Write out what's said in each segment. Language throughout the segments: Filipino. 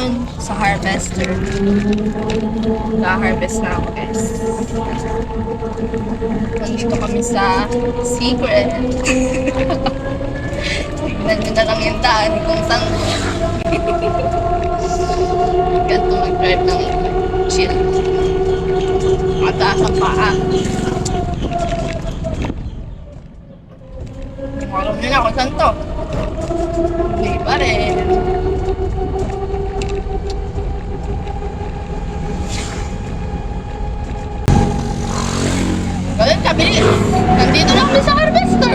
ngayon sa harvester. Na-harvest na ako, guys. Nandito kami sa secret. Tignan nyo na lang yung daan kung saan ganito mag-drive ng chill. Mataas ang paa. Alam nyo na kung saan to. Hindi pa rin. Ganun ka, bilis. Nandito na kami sa harvester.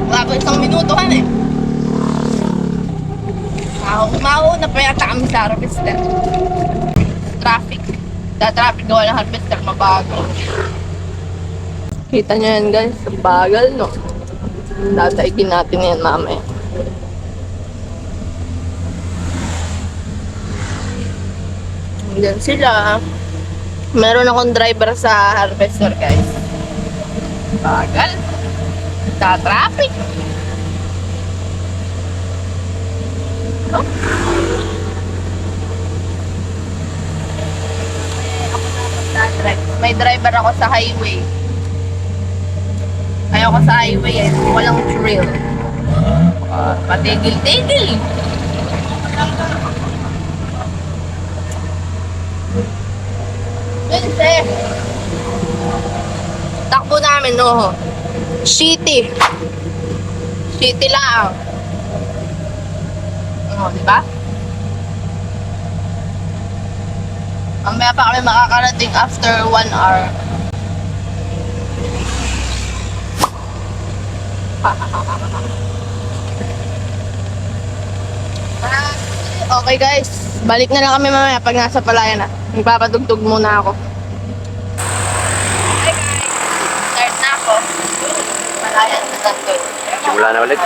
Wala pa isang minutohan eh. Mauna pa yata kami sa harvester. Traffic. Sa traffic gawa ng harvester, mabagal. Kita nyo yan guys, bagal no. Tataigin natin yan mamaya. Diyan sila. Meron akong driver sa harvester guys. Bagal. Sa traffic. Oh. May driver ako sa highway. Ayoko sa highway eh. Walang thrill. Patigil-tigil. Kasi takbo namin no. City. City lang. Oh, di ba? Mamaya pa kami makakarating after 1 hour. Okay guys, balik na lang kami mamaya pag nasa palayan na. Magpapatugtog muna ako. Hi guys, start na ako. Palayan na nandun. Simula na ulit.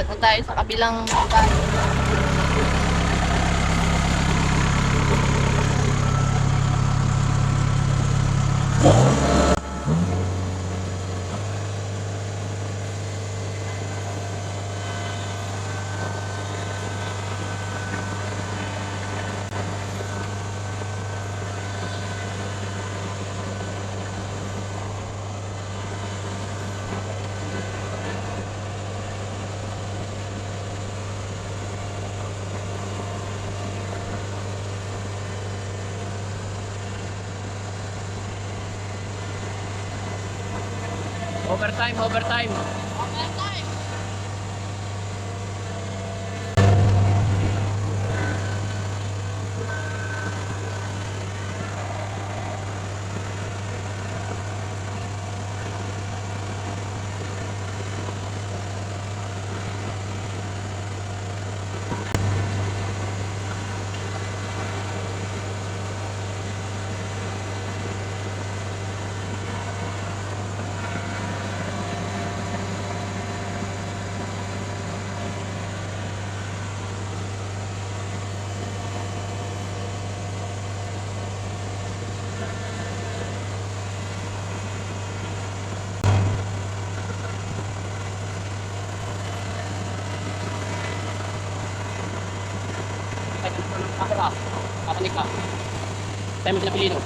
na tayo sa kabilang lugar. Overtime, overtime. Kakanik ka. Tayo mo sila pilino.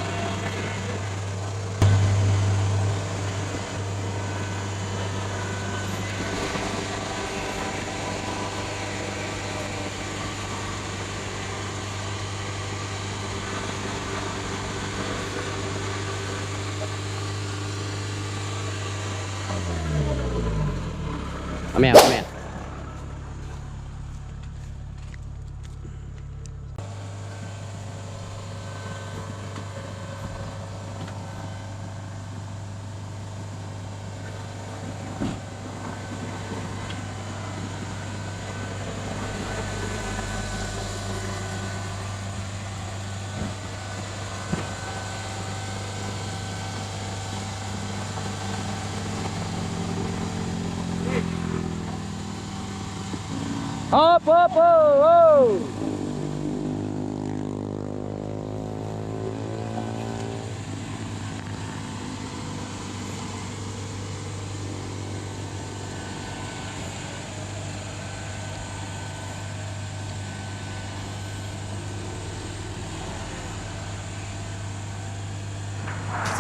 Mamaya, mamaya. Hop, hop, hop, hop.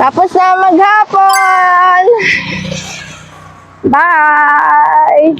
Tapos na maghapon! Bye!